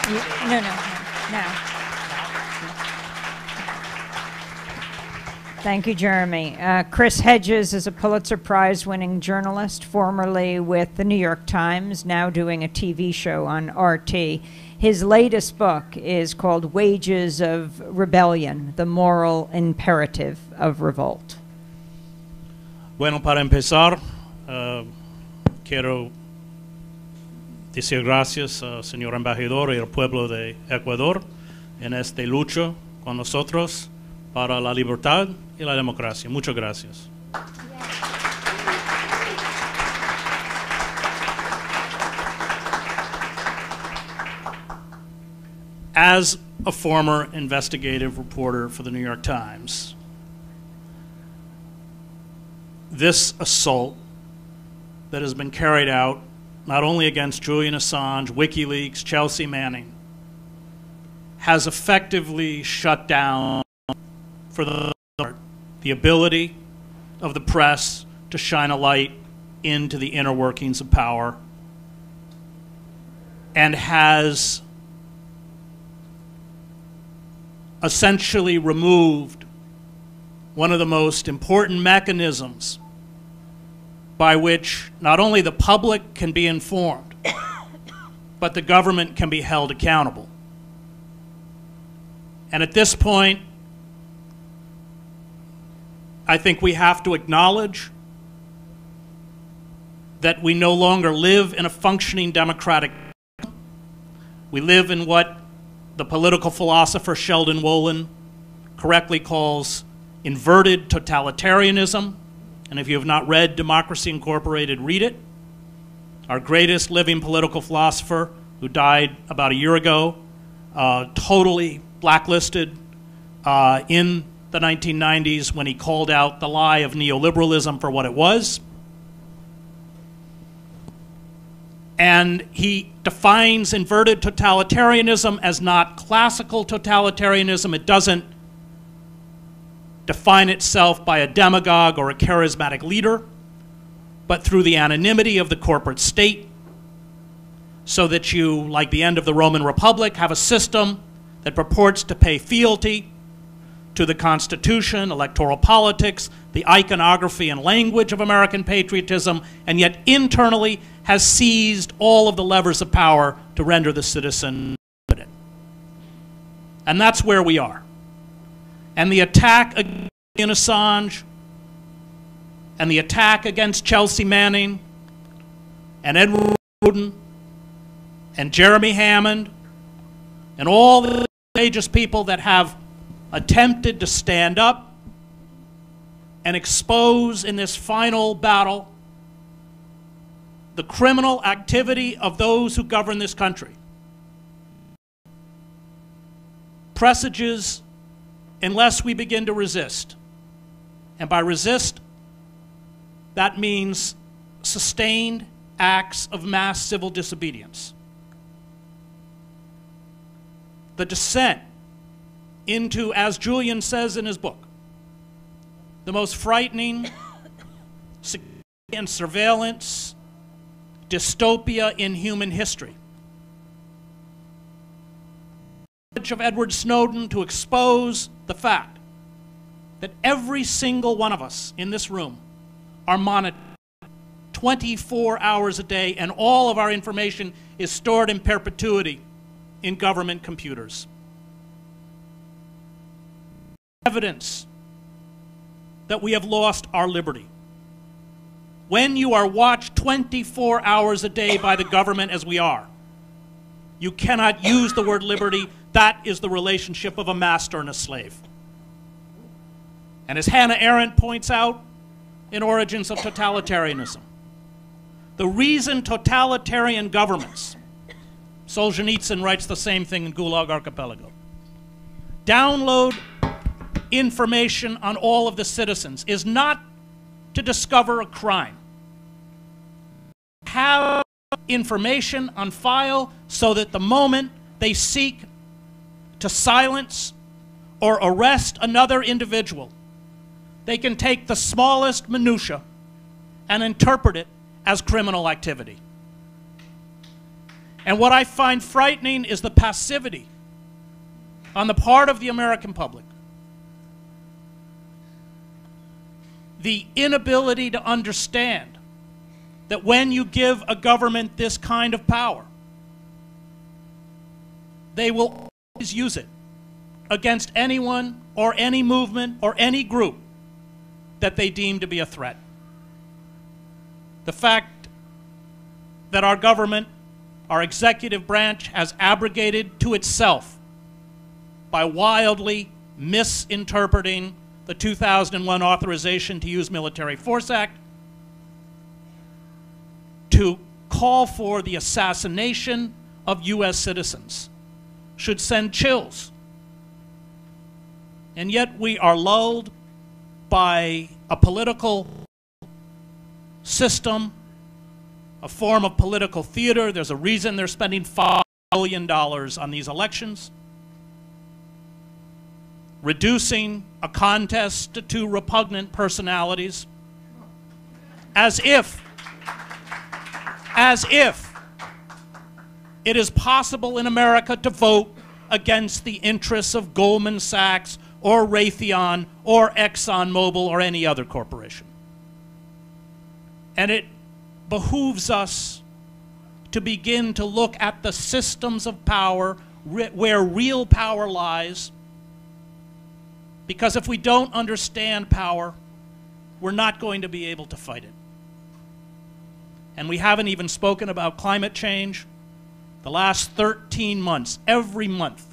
No, no, no, now. Thank you, Jeremy. Chris Hedges is a Pulitzer Prize-winning journalist, formerly with the New York Times, now doing a TV show on RT. His latest book is called Wages of Rebellion, The Moral Imperative of Revolt. Bueno, para empezar, quiero decir gracias, señor embajador y al pueblo de Ecuador en esta lucha con nosotros para la libertad y la democracia. Muchas gracias. As a former investigative reporter for the New York Times, this assault that has been carried out not only against Julian Assange, WikiLeaks, Chelsea Manning, has effectively shut down for the ability of the press to shine a light into the inner workings of power, and has essentially removed one of the most important mechanisms by which not only the public can be informed, but the government can be held accountable. And at this point, I think we have to acknowledge that we no longer live in a functioning democratic system. We live in what the political philosopher Sheldon Wolin correctly calls inverted totalitarianism. And if you have not read Democracy Incorporated, read it. Our greatest living political philosopher, who died about a year ago, totally blacklisted in the 1990s when he called out the lie of neoliberalism for what it was. And he defines inverted totalitarianism as not classical totalitarianism. It doesn't define itself by a demagogue or a charismatic leader, but through the anonymity of the corporate state, so that you, like the end of the Roman Republic, have a system that purports to pay fealty to the Constitution, electoral politics, the iconography and language of American patriotism, and yet internally has seized all of the levers of power to render the citizen competent. And that's where we are. And the attack against Assange, and the attack against Chelsea Manning, and Edward Snowden, and Jeremy Hammond, and all the courageous people that have attempted to stand up and expose in this final battle the criminal activity of those who govern this country, presages unless we begin to resist. And by resist, that means sustained acts of mass civil disobedience. The descent into, as Julian says in his book, the most frightening security and surveillance dystopia in human history. Of Edward Snowden to expose the fact that every single one of us in this room are monitored 24 hours a day, and all of our information is stored in perpetuity in government computers. Evidence that we have lost our liberty. When you are watched 24 hours a day by the government as we are, you cannot use the word liberty. That is the relationship of a master and a slave. And as Hannah Arendt points out in Origins of Totalitarianism, the reason totalitarian governments, Solzhenitsyn writes the same thing in Gulag Archipelago, download information on all of the citizens is not to discover a crime. Have information on file so that the moment they seek to silence or arrest another individual, they can take the smallest minutia and interpret it as criminal activity. And what I find frightening is the passivity on the part of the American public. The inability to understand that when you give a government this kind of power, they will always use it against anyone or any movement or any group that they deem to be a threat. The fact that our government, our executive branch, has abrogated to itself by wildly misinterpreting the 2001 Authorization to Use Military Force Act to call for the assassination of U.S. citizens should send chills. And yet we are lulled by a political system, a form of political theater. There's a reason they're spending $5 billion on these elections, reducing a contest to two repugnant personalities, as if it is possible in America to vote against the interests of Goldman Sachs or Raytheon or ExxonMobil or any other corporation. And it behooves us to begin to look at the systems of power where real power lies, because if we don't understand power, we're not going to be able to fight it. And we haven't even spoken about climate change. The last 13 months, every month,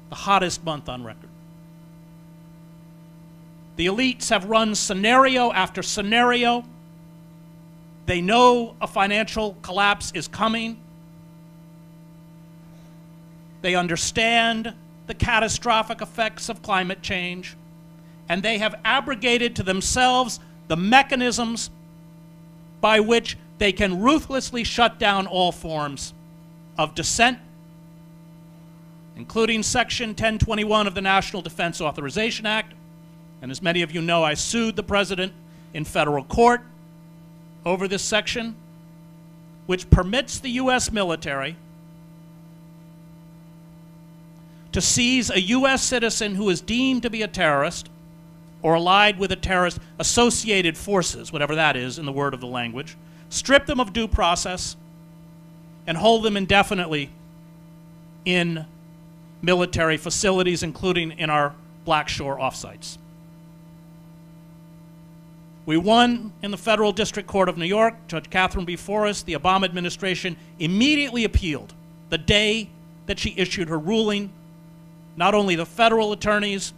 the hottest month on record. The elites have run scenario after scenario. They know a financial collapse is coming. They understand the catastrophic effects of climate change, and they have abrogated to themselves the mechanisms by which they can ruthlessly shut down all forms of dissent, including Section 1021 of the National Defense Authorization Act. And as many of you know, I sued the president in federal court over this section, which permits the U.S. military to seize a U.S. citizen who is deemed to be a terrorist or allied with a terrorist, associated forces, whatever that is in the word of the language, strip them of due process, and hold them indefinitely in military facilities, including in our Black Shore offsites. We won in the Federal District Court of New York. Judge Catherine B. Forrest, the Obama administration, immediately appealed the day that she issued her ruling. Not only the federal attorneys,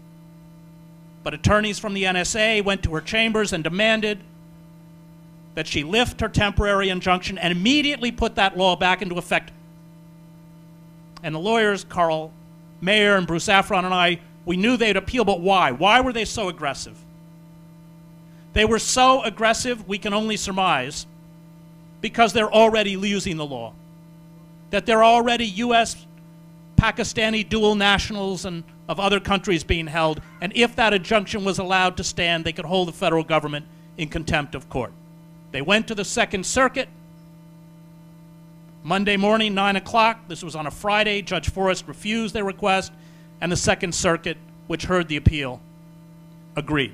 but attorneys from the NSA went to her chambers and demanded that she lift her temporary injunction and immediately put that law back into effect. And the lawyers, Carl Mayer and Bruce Afron and I, we knew they'd appeal, but why? Why were they so aggressive? They were so aggressive, we can only surmise, because they're already using the law. That there are already U.S., Pakistani dual nationals and of other countries being held, and if that injunction was allowed to stand, they could hold the federal government in contempt of court. They went to the Second Circuit. Monday morning, 9 o'clock, this was on a Friday, Judge Forrest refused their request, and the Second Circuit, which heard the appeal, agreed.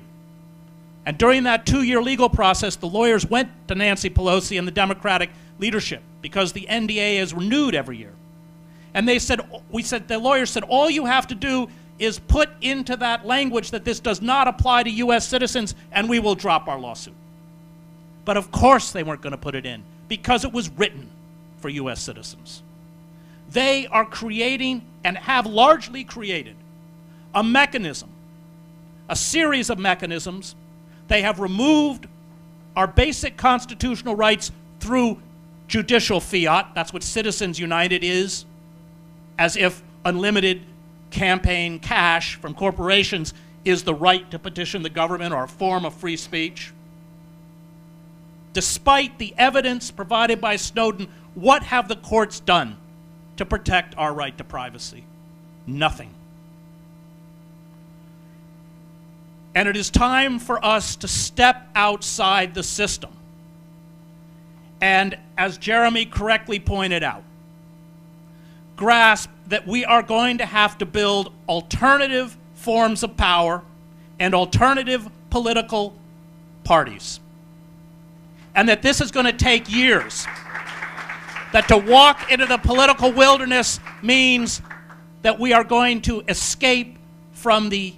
And during that 2-year legal process, the lawyers went to Nancy Pelosi and the Democratic leadership, because the NDA is renewed every year. And they said, the lawyers said, all you have to do is put into that language that this does not apply to U.S. citizens, and we will drop our lawsuit. But of course they weren't going to put it in, because it was written for U.S. citizens. They are creating, and have largely created, a mechanism, a series of mechanisms. They have removed our basic constitutional rights through judicial fiat. That's what Citizens United is, as if unlimited campaign cash from corporations is the right to petition the government or a form of free speech. Despite the evidence provided by Snowden, what have the courts done to protect our right to privacy? Nothing. And it is time for us to step outside the system. And as Jeremy correctly pointed out, grasp that we are going to have to build alternative forms of power and alternative political parties. And that this is going to take years. That to walk into the political wilderness means that we are going to escape from the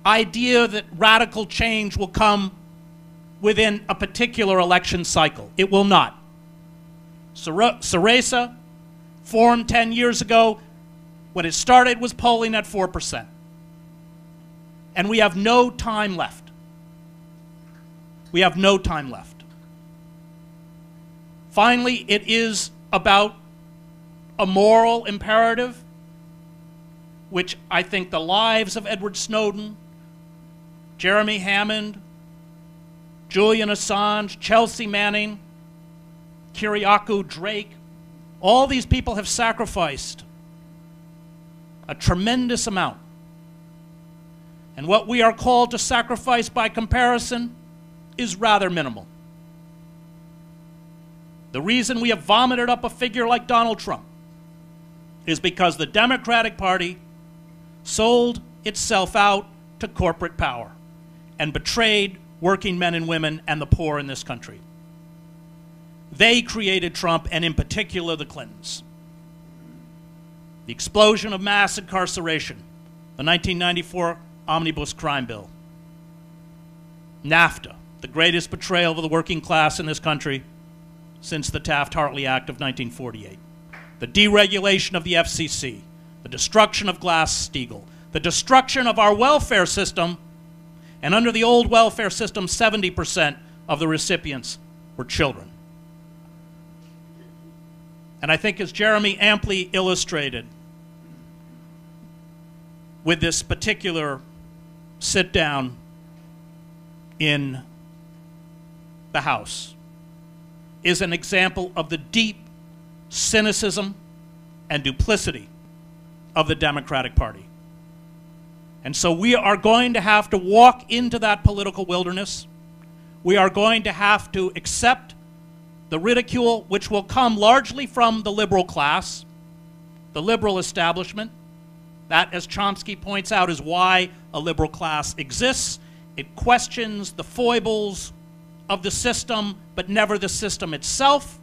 idea that radical change will come within a particular election cycle. It will not. Syriza, formed 10 years ago, when it started was polling at 4%. And we have no time left. We have no time left. Finally, it is about a moral imperative, which I think the lives of Edward Snowden, Jeremy Hammond, Julian Assange, Chelsea Manning, Kyriakou Drake, all these people have sacrificed a tremendous amount. And what we are called to sacrifice by comparison is rather minimal. The reason we have vomited up a figure like Donald Trump is because the Democratic Party sold itself out to corporate power and betrayed working men and women and the poor in this country. They created Trump, and in particular the Clintons. The explosion of mass incarceration, the 1994 Omnibus Crime Bill, NAFTA, the greatest betrayal of the working class in this country since the Taft-Hartley Act of 1948, the deregulation of the FCC, the destruction of Glass-Steagall, the destruction of our welfare system, and under the old welfare system, 70% of the recipients were children. And I think, as Jeremy amply illustrated with this particular sit-down in the House, is an example of the deep cynicism and duplicity of the Democratic Party. And so we are going to have to walk into that political wilderness. We are going to have to accept the ridicule which will come largely from the liberal class, the liberal establishment. That, as Chomsky points out, is why a liberal class exists. It questions the foibles of the system, but never the system itself,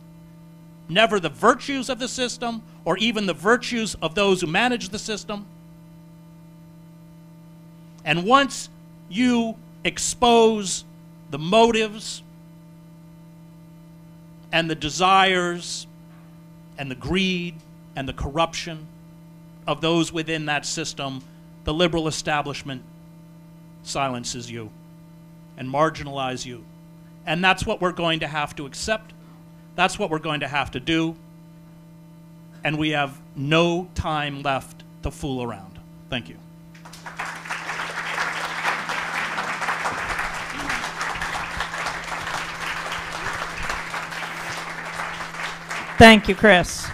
never the virtues of the system, or even the virtues of those who manage the system. And once you expose the motives and the desires and the greed and the corruption of those within that system, the liberal establishment silences you and marginalizes you. And that's what we're going to have to accept. That's what we're going to have to do. And we have no time left to fool around. Thank you. Thank you, Chris.